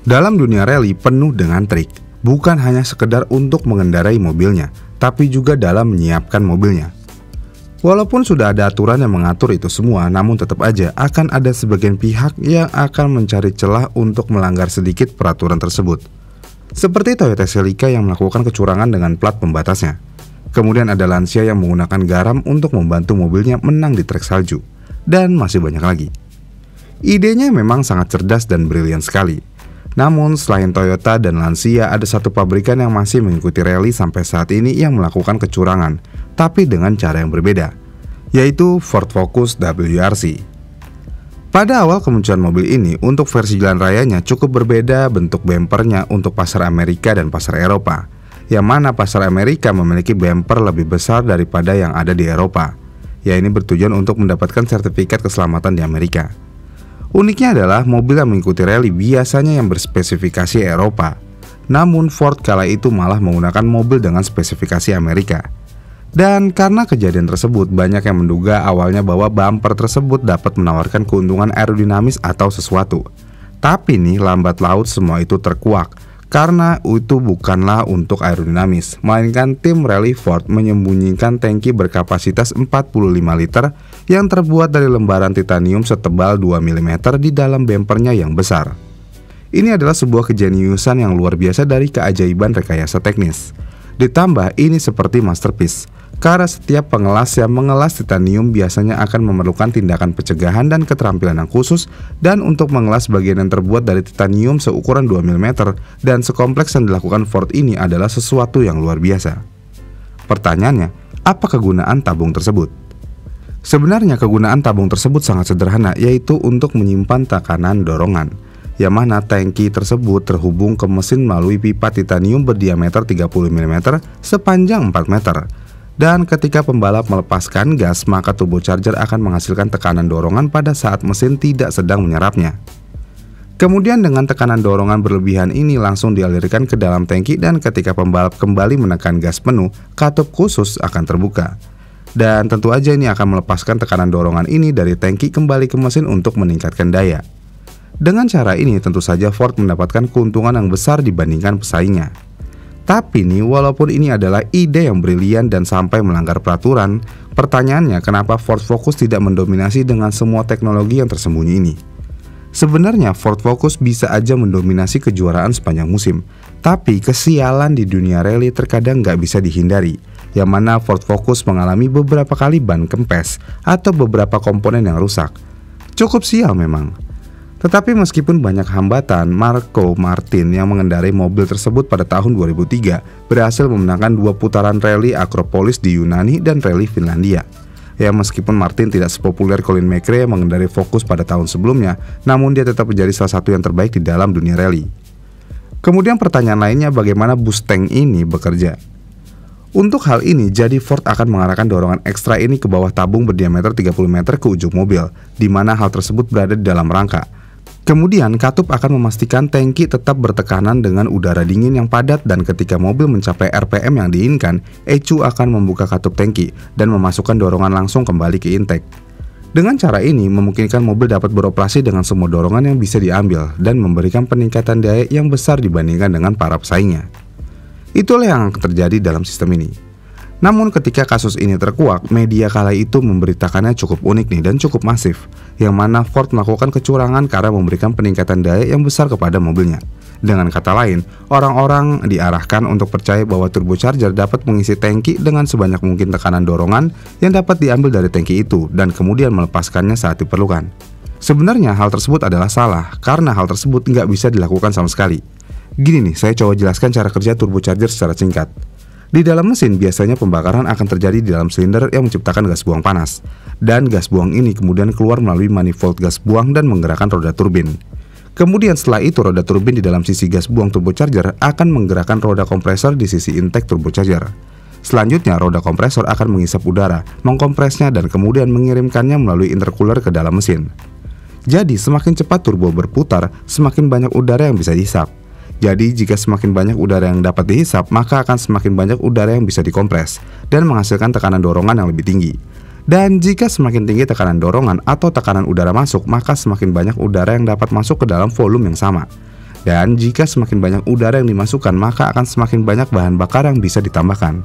Dalam dunia rally penuh dengan trik, bukan hanya sekedar untuk mengendarai mobilnya, tapi juga dalam menyiapkan mobilnya. Walaupun sudah ada aturan yang mengatur itu semua, namun tetap aja akan ada sebagian pihak yang akan mencari celah untuk melanggar sedikit peraturan tersebut. Seperti Toyota Celica yang melakukan kecurangan dengan plat pembatasnya. Kemudian ada Lancia yang menggunakan garam untuk membantu mobilnya menang di trek salju. Dan masih banyak lagi. Idenya memang sangat cerdas dan brilian sekali. Namun selain Toyota dan Lancia, ada satu pabrikan yang masih mengikuti rally sampai saat ini yang melakukan kecurangan, tapi dengan cara yang berbeda, yaitu Ford Focus WRC. Pada awal kemunculan mobil ini, untuk versi jalan rayanya cukup berbeda bentuk bempernya untuk pasar Amerika dan pasar Eropa, yang mana pasar Amerika memiliki bemper lebih besar daripada yang ada di Eropa. Ya, ini bertujuan untuk mendapatkan sertifikat keselamatan di Amerika. Uniknya adalah mobil yang mengikuti rally biasanya yang berspesifikasi Eropa. Namun Ford kala itu malah menggunakan mobil dengan spesifikasi Amerika. Dan karena kejadian tersebut, banyak yang menduga awalnya bahwa bumper tersebut dapat menawarkan keuntungan aerodinamis atau sesuatu. Tapi nih, lambat laun semua itu terkuak, karena itu bukanlah untuk aerodinamis, melainkan tim rally Ford menyembunyikan tangki berkapasitas 45 liter yang terbuat dari lembaran titanium setebal 2 mm di dalam bempernya yang besar. Ini adalah sebuah kejeniusan yang luar biasa dari keajaiban rekayasa teknis. Ditambah ini seperti masterpiece, karena setiap pengelas yang mengelas titanium biasanya akan memerlukan tindakan pencegahan dan keterampilan yang khusus, dan untuk mengelas bagian yang terbuat dari titanium seukuran 2 mm dan sekompleks yang dilakukan Ford ini adalah sesuatu yang luar biasa. Pertanyaannya, apa kegunaan tabung tersebut? Sebenarnya kegunaan tabung tersebut sangat sederhana, yaitu untuk menyimpan tekanan dorongan, yang mana tangki tersebut terhubung ke mesin melalui pipa titanium berdiameter 30 mm sepanjang 4 meter. Dan ketika pembalap melepaskan gas, maka turbocharger akan menghasilkan tekanan dorongan pada saat mesin tidak sedang menyerapnya. Kemudian dengan tekanan dorongan berlebihan ini langsung dialirkan ke dalam tangki, dan ketika pembalap kembali menekan gas penuh, katup khusus akan terbuka. Dan tentu aja ini akan melepaskan tekanan dorongan ini dari tangki kembali ke mesin untuk meningkatkan daya. Dengan cara ini tentu saja Ford mendapatkan keuntungan yang besar dibandingkan pesaingnya. Tapi nih, walaupun ini adalah ide yang brilian dan sampai melanggar peraturan, pertanyaannya kenapa Ford Focus tidak mendominasi dengan semua teknologi yang tersembunyi ini? Sebenarnya Ford Focus bisa aja mendominasi kejuaraan sepanjang musim, tapi kesialan di dunia rally terkadang nggak bisa dihindari, yang mana Ford Focus mengalami beberapa kali ban kempes atau beberapa komponen yang rusak. Cukup sial memang. Tetapi meskipun banyak hambatan, Marco Martin yang mengendarai mobil tersebut pada tahun 2003 berhasil memenangkan 2 putaran rally Acropolis di Yunani dan rally Finlandia. Ya, meskipun Martin tidak sepopuler Colin McRae yang mengendarai Focus pada tahun sebelumnya, namun dia tetap menjadi salah satu yang terbaik di dalam dunia rally. Kemudian pertanyaan lainnya, bagaimana boost tank ini bekerja? Untuk hal ini, jadi Ford akan mengarahkan dorongan ekstra ini ke bawah tabung berdiameter 30 meter ke ujung mobil, di mana hal tersebut berada di dalam rangka. Kemudian katup akan memastikan tangki tetap bertekanan dengan udara dingin yang padat, dan ketika mobil mencapai RPM yang diinginkan, ECU akan membuka katup tangki dan memasukkan dorongan langsung kembali ke intake. Dengan cara ini memungkinkan mobil dapat beroperasi dengan semua dorongan yang bisa diambil dan memberikan peningkatan daya yang besar dibandingkan dengan para pesaingnya. Itulah yang akan terjadi dalam sistem ini. Namun ketika kasus ini terkuak, media kala itu memberitakannya cukup unik nih dan cukup masif, yang mana Ford melakukan kecurangan karena memberikan peningkatan daya yang besar kepada mobilnya. Dengan kata lain, orang-orang diarahkan untuk percaya bahwa turbocharger dapat mengisi tangki dengan sebanyak mungkin tekanan dorongan yang dapat diambil dari tangki itu, dan kemudian melepaskannya saat diperlukan. Sebenarnya hal tersebut adalah salah, karena hal tersebut nggak bisa dilakukan sama sekali. Gini nih, saya coba jelaskan cara kerja turbocharger secara singkat. Di dalam mesin biasanya pembakaran akan terjadi di dalam silinder yang menciptakan gas buang panas. Dan gas buang ini kemudian keluar melalui manifold gas buang dan menggerakkan roda turbin. Kemudian setelah itu roda turbin di dalam sisi gas buang turbocharger akan menggerakkan roda kompresor di sisi intake turbocharger. Selanjutnya roda kompresor akan mengisap udara, mengkompresnya dan kemudian mengirimkannya melalui intercooler ke dalam mesin. Jadi semakin cepat turbo berputar, semakin banyak udara yang bisa dihisap. Jadi jika semakin banyak udara yang dapat dihisap, maka akan semakin banyak udara yang bisa dikompres dan menghasilkan tekanan dorongan yang lebih tinggi. Dan jika semakin tinggi tekanan dorongan atau tekanan udara masuk, maka semakin banyak udara yang dapat masuk ke dalam volume yang sama. Dan jika semakin banyak udara yang dimasukkan, maka akan semakin banyak bahan bakar yang bisa ditambahkan.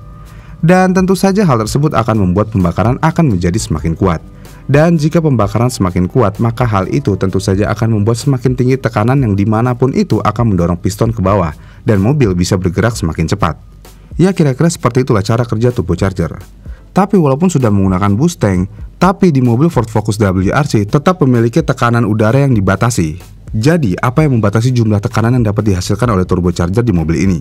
Dan tentu saja hal tersebut akan membuat pembakaran akan menjadi semakin kuat. Dan jika pembakaran semakin kuat, maka hal itu tentu saja akan membuat semakin tinggi tekanan yang dimanapun itu akan mendorong piston ke bawah, dan mobil bisa bergerak semakin cepat. Ya, kira-kira seperti itulah cara kerja turbocharger. Tapi walaupun sudah menggunakan boost tank, tapi di mobil Ford Focus WRC tetap memiliki tekanan udara yang dibatasi. Jadi, apa yang membatasi jumlah tekanan yang dapat dihasilkan oleh turbocharger di mobil ini?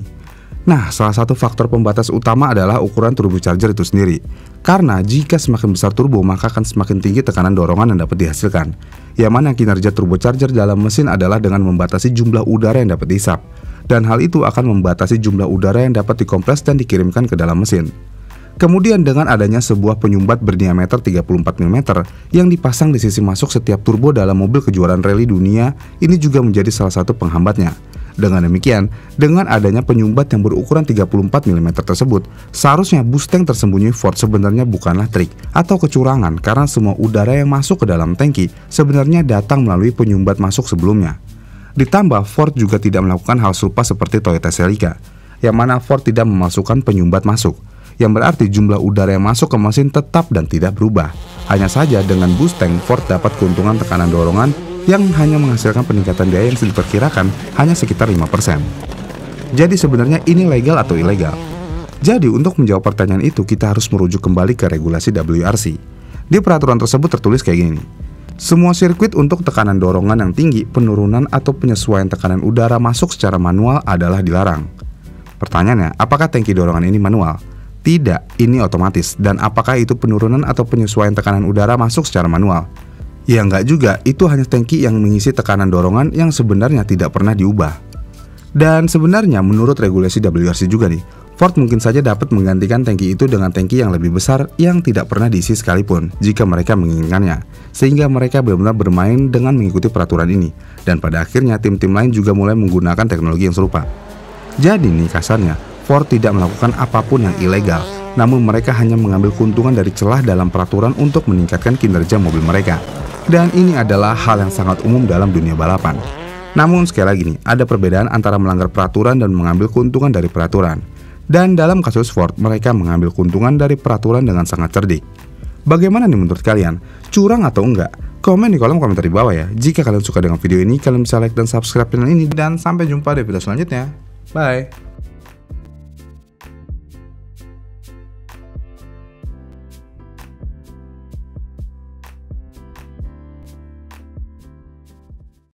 Nah, salah satu faktor pembatas utama adalah ukuran turbocharger itu sendiri. Karena jika semakin besar turbo, maka akan semakin tinggi tekanan dorongan yang dapat dihasilkan. Yang mana kinerja turbocharger dalam mesin adalah dengan membatasi jumlah udara yang dapat dihisap. Dan hal itu akan membatasi jumlah udara yang dapat dikompres dan dikirimkan ke dalam mesin. Kemudian dengan adanya sebuah penyumbat berdiameter 34 mm yang dipasang di sisi masuk setiap turbo dalam mobil kejuaraan rally dunia, ini juga menjadi salah satu penghambatnya. Dengan demikian, dengan adanya penyumbat yang berukuran 34 mm tersebut, seharusnya boost tank tersembunyi Ford sebenarnya bukanlah trik atau kecurangan, karena semua udara yang masuk ke dalam tangki sebenarnya datang melalui penyumbat masuk sebelumnya. Ditambah, Ford juga tidak melakukan hal serupa seperti Toyota Celica, yang mana Ford tidak memasukkan penyumbat masuk, yang berarti jumlah udara yang masuk ke mesin tetap dan tidak berubah. Hanya saja dengan boost tank, Ford dapat keuntungan tekanan dorongan yang hanya menghasilkan peningkatan daya yang diperkirakan hanya sekitar 5%. Jadi sebenarnya ini legal atau ilegal? Jadi untuk menjawab pertanyaan itu, kita harus merujuk kembali ke regulasi WRC. Di peraturan tersebut tertulis kayak gini. Semua sirkuit untuk tekanan dorongan yang tinggi, penurunan atau penyesuaian tekanan udara masuk secara manual adalah dilarang. Pertanyaannya, apakah tangki dorongan ini manual? Tidak, ini otomatis. Dan apakah itu penurunan atau penyesuaian tekanan udara masuk secara manual? Ya enggak juga, itu hanya tangki yang mengisi tekanan dorongan yang sebenarnya tidak pernah diubah. Dan sebenarnya menurut regulasi WRC juga nih, Ford mungkin saja dapat menggantikan tangki itu dengan tangki yang lebih besar yang tidak pernah diisi sekalipun jika mereka menginginkannya. Sehingga mereka benar-benar bermain dengan mengikuti peraturan ini. Dan pada akhirnya tim-tim lain juga mulai menggunakan teknologi yang serupa. Jadi nih kasarnya, Ford tidak melakukan apapun yang ilegal, namun mereka hanya mengambil keuntungan dari celah dalam peraturan untuk meningkatkan kinerja mobil mereka. Dan ini adalah hal yang sangat umum dalam dunia balapan. Namun sekali lagi nih, ada perbedaan antara melanggar peraturan dan mengambil keuntungan dari peraturan. Dan dalam kasus Ford, mereka mengambil keuntungan dari peraturan dengan sangat cerdik. Bagaimana nih menurut kalian? Curang atau enggak? Komen di kolom komentar di bawah ya. Jika kalian suka dengan video ini, kalian bisa like dan subscribe channel ini. Dan sampai jumpa di video selanjutnya. Bye!